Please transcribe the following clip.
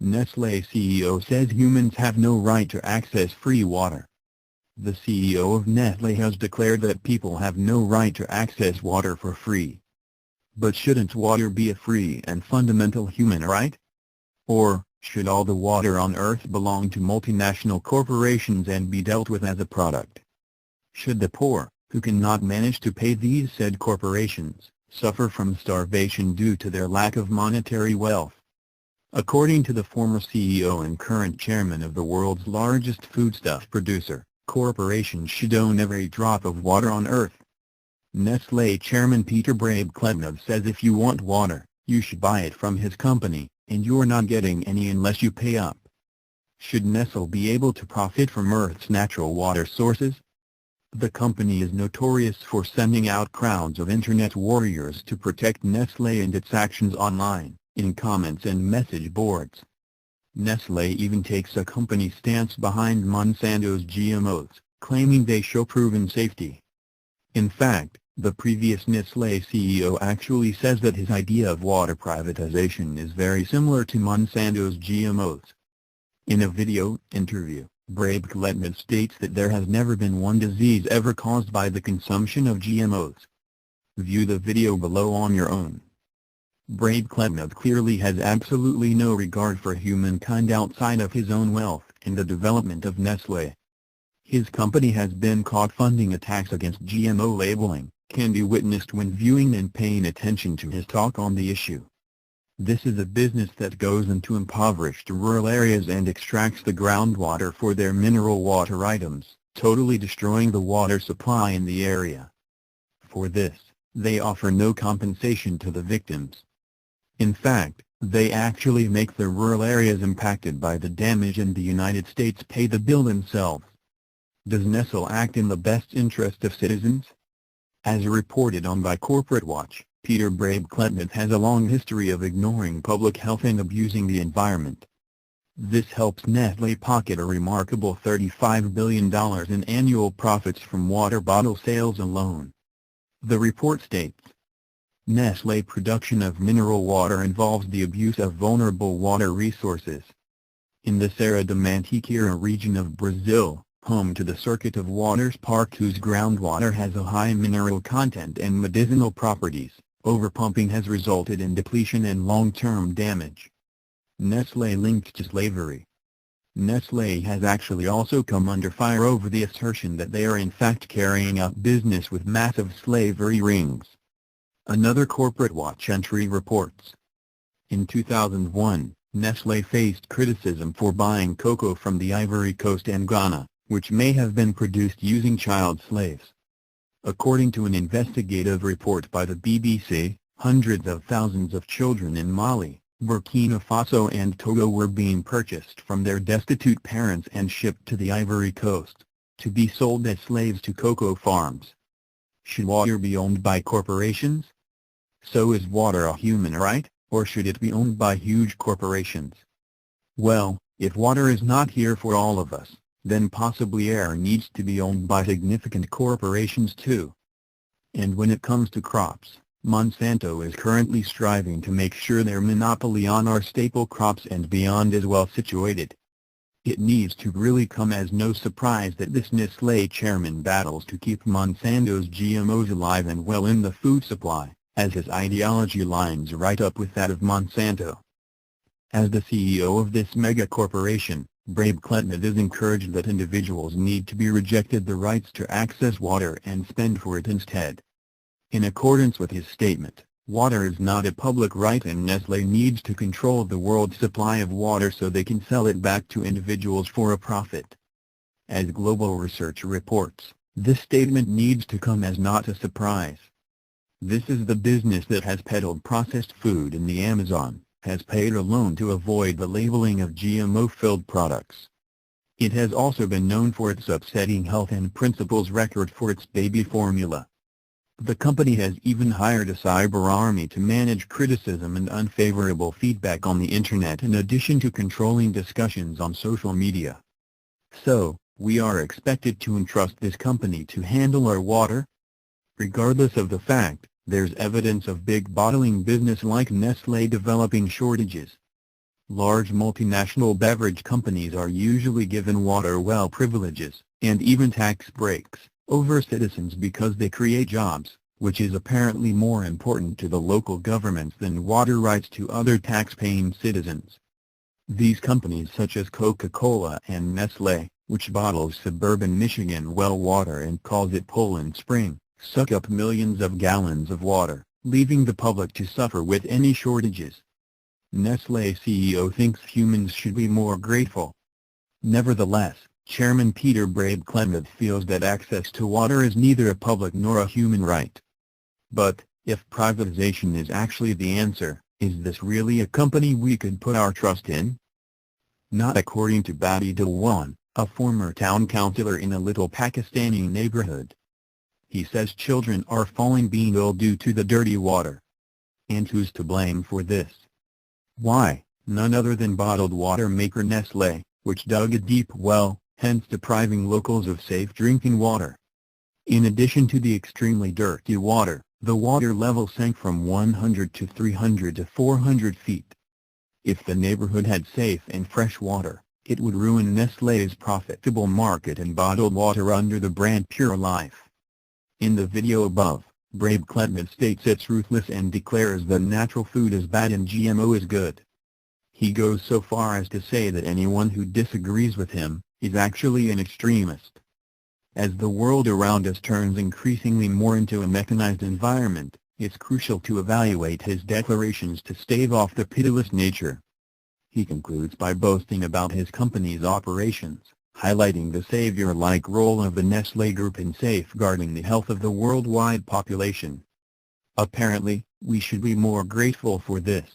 Nestle CEO says humans have no right to access free water. The CEO of Nestle has declared that people have no right to access water for free. But shouldn't water be a free and fundamental human right? Or, should all the water on Earth belong to multinational corporations and be dealt with as a product? Should the poor, who cannot manage to pay these said corporations, suffer from starvation due to their lack of monetary wealth? According to the former CEO and current chairman of the world's largest foodstuff producer, corporations should own every drop of water on Earth. Nestle chairman Peter Brabeck-Letmathe says if you want water, you should buy it from his company, and you're not getting any unless you pay up. Should Nestle be able to profit from Earth's natural water sources? The company is notorious for sending out crowds of internet warriors to protect Nestle and its actions online, in comments and message boards. Nestle even takes a company stance behind Monsanto's GMOs, claiming they show proven safety. In fact, the previous Nestle CEO actually says that his idea of water privatization is very similar to Monsanto's GMOs. In a video interview, Brabeck-Letmathe states that there has never been one disease ever caused by the consumption of GMOs. View the video below on your own. Brabeck-Letmathe clearly has absolutely no regard for humankind outside of his own wealth and the development of Nestle. His company has been caught funding attacks against GMO labeling, can be witnessed when viewing and paying attention to his talk on the issue. This is a business that goes into impoverished rural areas and extracts the groundwater for their mineral water items, totally destroying the water supply in the area. For this, they offer no compensation to the victims. In fact, they actually make the rural areas impacted by the damage and the United States pay the bill themselves. Does Nestle act in the best interest of citizens? As reported on by Corporate Watch, Peter Brabeck-Letmathe has a long history of ignoring public health and abusing the environment. This helps Nestle pocket a remarkable $35 billion in annual profits from water bottle sales alone. The report states, Nestle production of mineral water involves the abuse of vulnerable water resources. In the Serra da Mantiqueira region of Brazil, home to the circuit of waters park whose groundwater has a high mineral content and medicinal properties, overpumping has resulted in depletion and long-term damage. Nestle linked to slavery. Nestle has actually also come under fire over the assertion that they are in fact carrying out business with massive slavery rings. Another Corporate Watch entry reports. In 2001, Nestle faced criticism for buying cocoa from the Ivory Coast and Ghana, which may have been produced using child slaves. According to an investigative report by the BBC, hundreds of thousands of children in Mali, Burkina Faso and Togo were being purchased from their destitute parents and shipped to the Ivory Coast, to be sold as slaves to cocoa farms. Should water be owned by corporations? So is water a human right, or should it be owned by huge corporations? Well, if water is not here for all of us, then possibly air needs to be owned by significant corporations too. And when it comes to crops, Monsanto is currently striving to make sure their monopoly on our staple crops and beyond is well situated. It needs to really come as no surprise that this Nestle chairman battles to keep Monsanto's GMOs alive and well in the food supply, as his ideology lines right up with that of Monsanto. As the CEO of this mega corporation, Brabeck-Letmathe is encouraged that individuals need to be rejected the rights to access water and spend for it instead. In accordance with his statement, water is not a public right and Nestle needs to control the world's supply of water so they can sell it back to individuals for a profit. As Global Research reports, this statement needs to come as not a surprise. This is the business that has peddled processed food in the Amazon, has paid a loan to avoid the labeling of GMO-filled products. It has also been known for its upsetting health and principles record for its baby formula. The company has even hired a cyber army to manage criticism and unfavorable feedback on the Internet in addition to controlling discussions on social media. So, we are expected to entrust this company to handle our water? Regardless of the fact, there's evidence of big bottling business like Nestle developing shortages. Large multinational beverage companies are usually given water well privileges, and even tax breaks, over citizens because they create jobs, which is apparently more important to the local governments than water rights to other tax-paying citizens. These companies such as Coca-Cola and Nestle, which bottles suburban Michigan well water and calls it Poland Spring, suck up millions of gallons of water, leaving the public to suffer with any shortages. Nestle CEO thinks humans should be more grateful. Nevertheless, Chairman Peter Brabeck-Letmathe feels that access to water is neither a public nor a human right. But, if privatization is actually the answer, is this really a company we could put our trust in? Not according to Badi Dilwan, a former town councillor in a little Pakistani neighborhood. He says children are falling being ill due to the dirty water. And who's to blame for this? Why, none other than bottled water maker Nestle, which dug a deep well, hence depriving locals of safe drinking water. In addition to the extremely dirty water, the water level sank from 100 to 300 to 400 feet. If the neighborhood had safe and fresh water, it would ruin Nestle's profitable market in bottled water under the brand Pure Life. In the video above, Brabeck-Letmathe states it's ruthless and declares that natural food is bad and GMO is good. He goes so far as to say that anyone who disagrees with him is actually an extremist. As the world around us turns increasingly more into a mechanized environment, it's crucial to evaluate his declarations to stave off the pitiless nature. He concludes by boasting about his company's operations, highlighting the savior-like role of the Nestle Group in safeguarding the health of the worldwide population. Apparently, we should be more grateful for this.